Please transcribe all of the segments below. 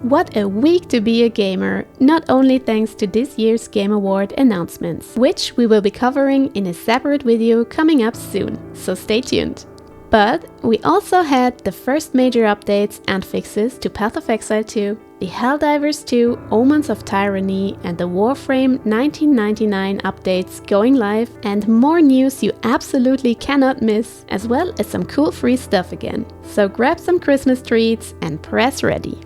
What a week to be a gamer, not only thanks to this year's Game Award announcements, which we will be covering in a separate video coming up soon, so stay tuned. But we also had the first major updates and fixes to Path of Exile 2, the Helldivers 2, Omens of Tyranny and the Warframe 1999 updates going live, and more news you absolutely cannot miss, as well as some cool free stuff again. So grab some Christmas treats and press ready.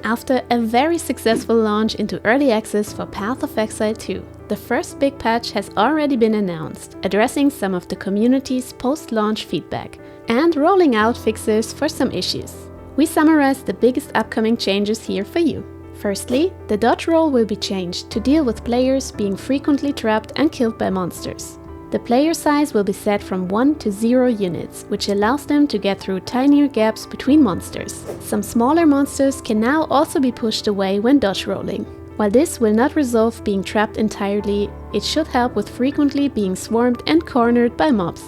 After a very successful launch into early access for Path of Exile 2, the first big patch has already been announced, addressing some of the community's post-launch feedback and rolling out fixes for some issues. We summarized the biggest upcoming changes here for you. Firstly, the dodge roll will be changed to deal with players being frequently trapped and killed by monsters. The player size will be set from 1 to 0 units, which allows them to get through tinier gaps between monsters. Some smaller monsters can now also be pushed away when dodge rolling. While this will not resolve being trapped entirely, it should help with frequently being swarmed and cornered by mobs.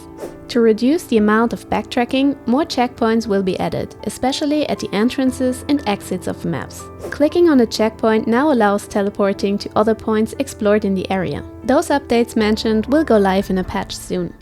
To reduce the amount of backtracking, more checkpoints will be added, especially at the entrances and exits of maps. Clicking on a checkpoint now allows teleporting to other points explored in the area. Those updates mentioned will go live in a patch soon.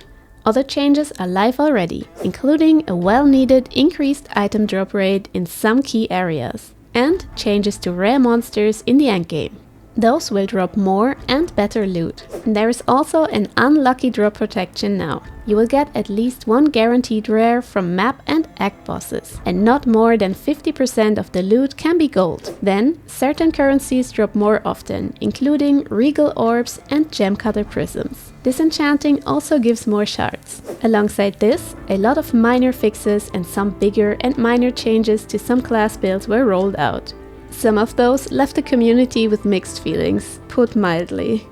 Other changes are live already, including a well-needed increased item drop rate in some key areas, and changes to rare monsters in the endgame. Those will drop more and better loot. There is also an unlucky drop protection now. You will get at least one guaranteed rare from map and act bosses, and not more than 50% of the loot can be gold. Then, certain currencies drop more often, including regal orbs and gemcutter prisms. Disenchanting also gives more shards. Alongside this, a lot of minor fixes and some bigger and minor changes to some class builds were rolled out. Some of those left the community with mixed feelings, put mildly.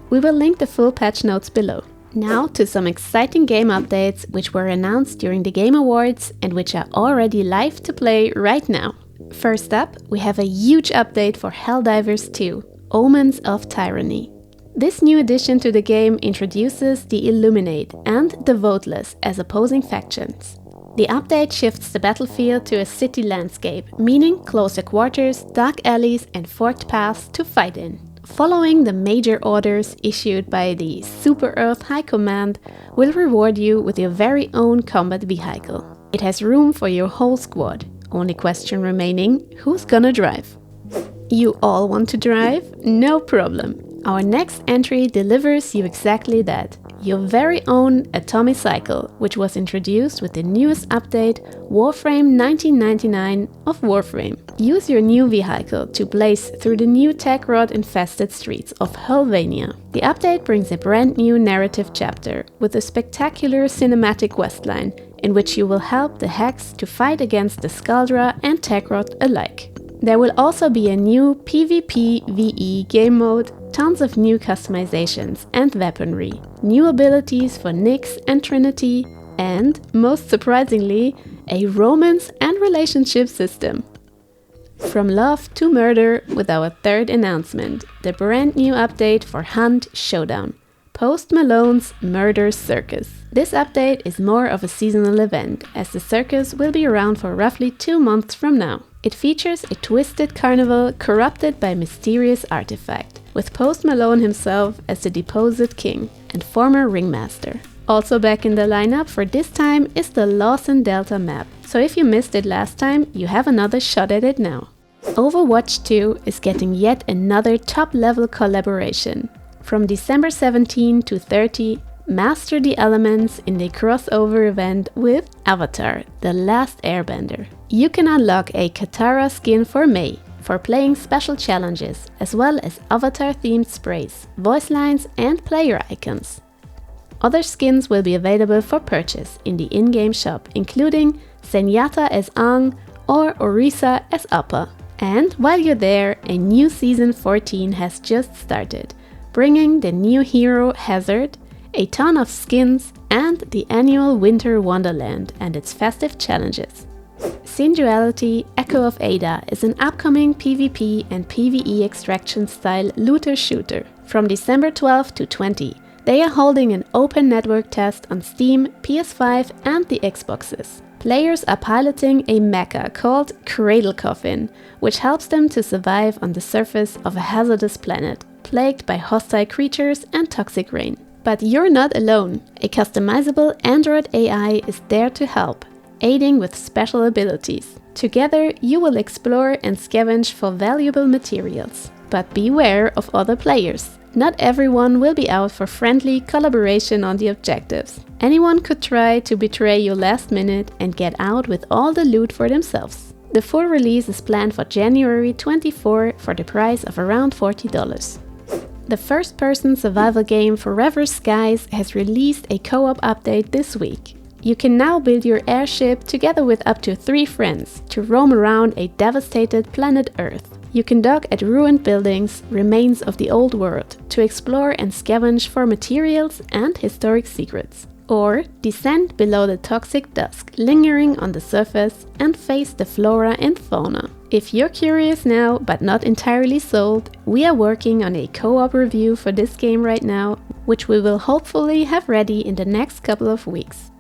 We will link the full patch notes below. Now to some exciting game updates which were announced during the Game Awards and which are already live to play right now. First up, we have a huge update for Helldivers 2, Omens of Tyranny. This new addition to the game introduces the Illuminate and the Voteless as opposing factions. The update shifts the battlefield to a city landscape, meaning closer quarters, dark alleys and forked paths to fight in. Following the major orders issued by the Super Earth High Command will reward you with your very own combat vehicle. It has room for your whole squad. Only question remaining, who's gonna drive? You all want to drive? No problem. Our next entry delivers you exactly that. Your very own Atomicycle, which was introduced with the newest update, Warframe 1999 of Warframe. Use your new vehicle to blaze through the new tech rod-infested streets of Helvania. The update brings a brand new narrative chapter with a spectacular cinematic questline in which you will help the Hex to fight against the Skuldra and Techrot alike. There will also be a new PvP-VE game mode, tons of new customizations and weaponry, new abilities for Nyx and Trinity, and, most surprisingly, a romance and relationship system. From love to murder with our third announcement, the brand new update for Hunt Showdown, Post Malone's Murder Circus. This update is more of a seasonal event, as the circus will be around for roughly 2 months from now. It features a twisted carnival corrupted by mysterious artifact, with Post Malone himself as the deposed king and former ringmaster. Also back in the lineup for this time is the Lawson Delta map, so if you missed it last time, you have another shot at it now. Overwatch 2 is getting yet another top-level collaboration. From December 17 to 30, master the elements in the crossover event with Avatar, The Last Airbender. You can unlock a Katara skin for Mei for playing special challenges, as well as Avatar-themed sprays, voice lines and player icons. Other skins will be available for purchase in the in-game shop, including Zenyatta as Aang or Orisa as Appa. And while you're there, a new Season 14 has just started, bringing the new hero Hazard, a ton of skins, and the annual Winter Wonderland and its festive challenges. Synduality Echo of Ada is an upcoming PvP and PvE extraction style looter shooter. From December 12 to 20, they are holding an open network test on Steam, PS5 and the Xboxes. Players are piloting a mecha called Cradle Coffin, which helps them to survive on the surface of a hazardous planet, plagued by hostile creatures and toxic rain. But you're not alone. A customizable Android AI is there to help, aiding with special abilities. Together, you will explore and scavenge for valuable materials. But beware of other players. Not everyone will be out for friendly collaboration on the objectives. Anyone could try to betray you last minute and get out with all the loot for themselves. The full release is planned for January 24 for the price of around $40. The first-person survival game Forever Skies has released a co-op update this week. You can now build your airship together with up to 3 friends to roam around a devastated planet Earth. You can dock at ruined buildings, remains of the old world, to explore and scavenge for materials and historic secrets. Or descend below the toxic dusk lingering on the surface and face the flora and fauna. If you're curious now but not entirely sold, we are working on a co-op review for this game right now, which we will hopefully have ready in the next couple of weeks.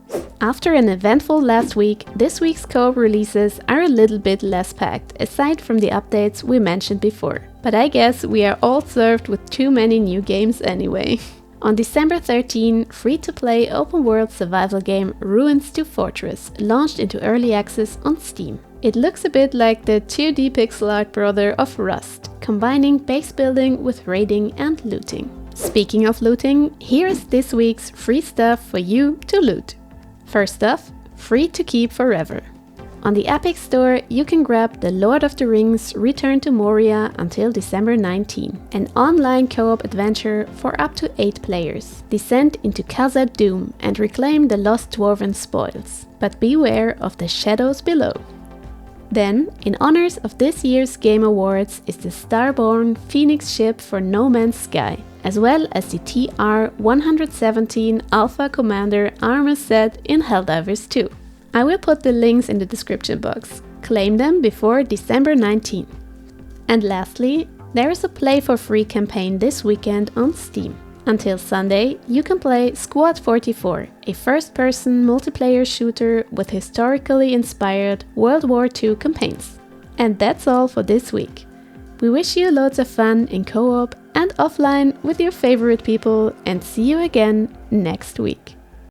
After an eventful last week, this week's co-op releases are a little bit less packed, aside from the updates we mentioned before. But I guess we are all served with too many new games anyway. On December 13, free-to-play open-world survival game Ruins to Fortress launched into early access on Steam. It looks a bit like the 2D pixel art brother of Rust, combining base building with raiding and looting. Speaking of looting, here is this week's free stuff for you to loot. First off, free to keep forever. On the Epic Store, you can grab The Lord of the Rings Return to Moria until December 19, an online co-op adventure for up to 8 players. Descend into Khazad Dûm and reclaim the lost dwarven spoils, but beware of the shadows below. Then, in honors of this year's Game Awards, is the Starborn Phoenix ship for No Man's Sky, as well as the TR-117 Alpha Commander armor set in Helldivers 2. I will put the links in the description box. Claim them before December 19. And lastly, there is a play for free campaign this weekend on Steam. Until Sunday, you can play Squad 44, a first-person multiplayer shooter with historically inspired World War II campaigns. And that's all for this week. We wish you loads of fun in co-op and offline with your favorite people, and see you again next week.